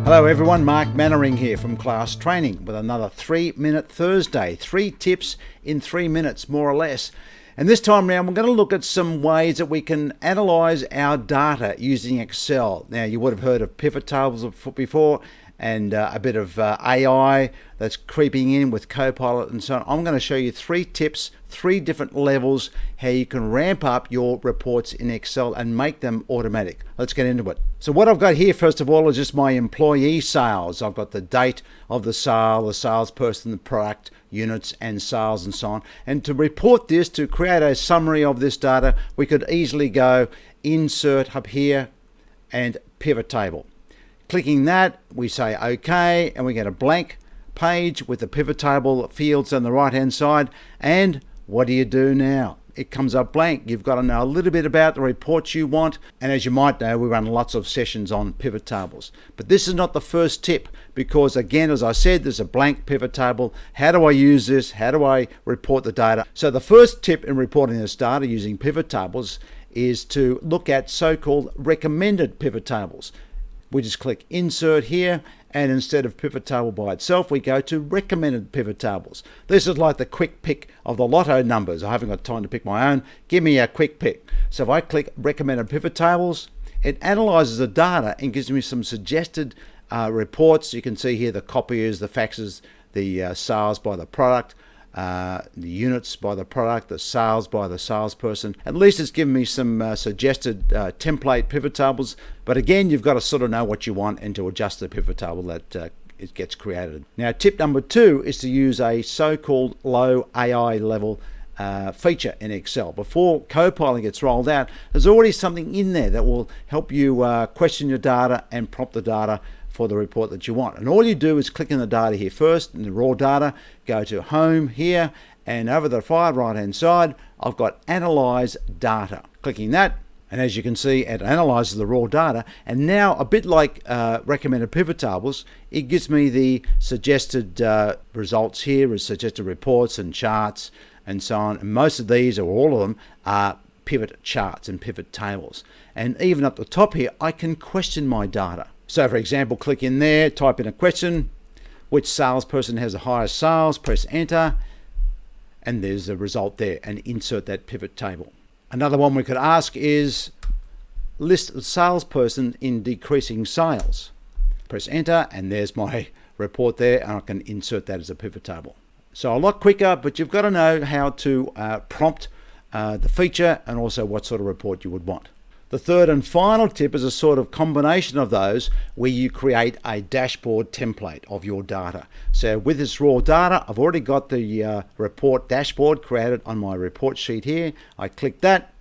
Hello everyone, Mark Mannering here from Class Training with another 3-Minute Thursday. 3 tips in 3 minutes, more or less. And this time around, we're going to look at some ways that we can analyze our data using Excel. Now, you would have heard of pivot tables before and a bit of AI that's creeping in with Copilot and so on. I'm going to show you 3 tips, 3 different levels, how you can ramp up your reports in Excel and make them automatic. Let's get into it. So what I've got here, first of all, is just my employee sales. I've got the date of the sale, the salesperson, the product, units and sales and so on. And to report this, to create a summary of this data, we could easily go insert up here and pivot table. Clicking that, we say OK, and we get a blank page with the pivot table fields on the right hand side. And what do you do now? It comes up blank. You've got to know a little bit about the reports you want. And as you might know, we run lots of sessions on pivot tables. But this is not the first tip because, again, as I said, there's a blank pivot table. How do I use this? How do I report the data? So the first tip in reporting this data using pivot tables is to look at so-called recommended pivot tables. We just click insert here, and instead of pivot table by itself, we go to recommended pivot tables. This is like the quick pick of the lotto numbers. I haven't got time to pick my own. Give me a quick pick. So if I click recommended pivot tables, it analyzes the data and gives me some suggested reports. You can see here the copiers, the faxes, the sales by the product, the units by the product, the sales by the salesperson. At least it's given me some suggested template pivot tables. But again, you've got to sort of know what you want and to adjust the pivot table that it gets created. Now, tip number 2 is to use a so-called low AI level feature in Excel. Before Copilot gets rolled out, there's already something in there that will help you question your data and prompt the data for the report that you want. And all you do is click in the data here first, in the raw data, go to home here, and over the far right hand side, I've got analyze data. Clicking that, and as you can see, it analyzes the raw data. And now, a bit like recommended pivot tables, it gives me the suggested results here, as suggested reports and charts and so on. And most of these, or all of them, are pivot charts and pivot tables. And even up the top here, I can question my data. So for example, click in there, type in a question, which salesperson has the highest sales, press enter, and there's the result there, and insert that pivot table. Another one we could ask is, list the salesperson in decreasing sales. Press enter, and there's my report there, and I can insert that as a pivot table. So a lot quicker, but you've got to know how to prompt the feature and also what sort of report you would want. The third and final tip is a sort of combination of those where you create a dashboard template of your data. So with this raw data, I've already got the report dashboard created on my report sheet here. I click that,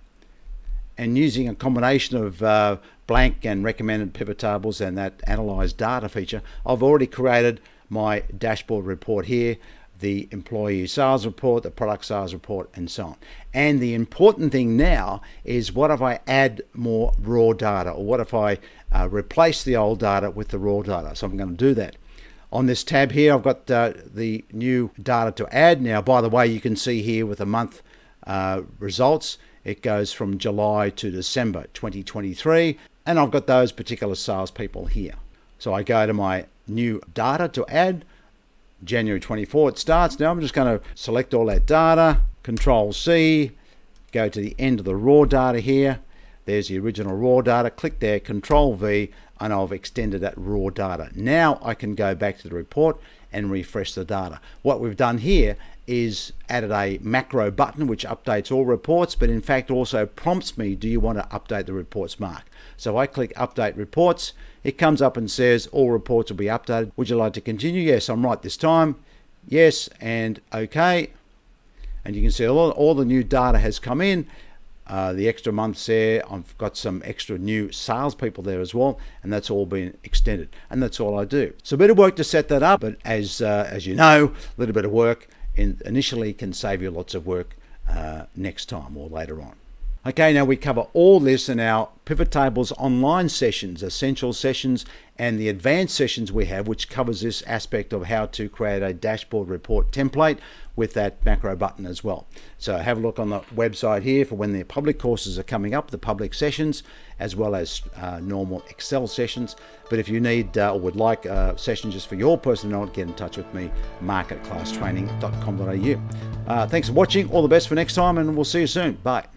and using a combination of blank and recommended pivot tables and that analyze data feature, I've already created my dashboard report here, the employee sales report, the product sales report, and so on. And the important thing now is, what if I add more raw data, or what if I replace the old data with the raw data? So I'm going to do that. On this tab here, I've got the new data to add. Now, by the way, you can see here with the month results, it goes from July to December 2023, and I've got those particular salespeople here. So I go to my new data to add. January 24 it starts. Now I'm just going to select all that data, Control C, go to the end of the raw data here. There's the original raw data. Click there, Control V, and I've extended that raw data. Now I can go back to the report and refresh the data. What we've done here is added a macro button which updates all reports, but in fact also prompts me, do you want to update the reports, Mark? So I click Update Reports. It comes up and says all reports will be updated. Would you like to continue? Yes, I'm right this time. Yes, and OK. And you can see all the new data has come in. The extra months there, I've got some extra new salespeople there as well, and that's all been extended. And that's all I do. So a bit of work to set that up, but as you know, a little bit of work initially can save you lots of work next time or later on. Okay, now we cover all this in our Pivot Tables online sessions, essential sessions, and the advanced sessions we have, which covers this aspect of how to create a dashboard report template with that macro button as well. So have a look on the website here for when the public courses are coming up, the public sessions, as well as normal Excel sessions. But if you need or would like sessions just for your personal note, get in touch with me, mark@classtraining.com.au. Thanks for watching. All the best for next time, and we'll see you soon. Bye.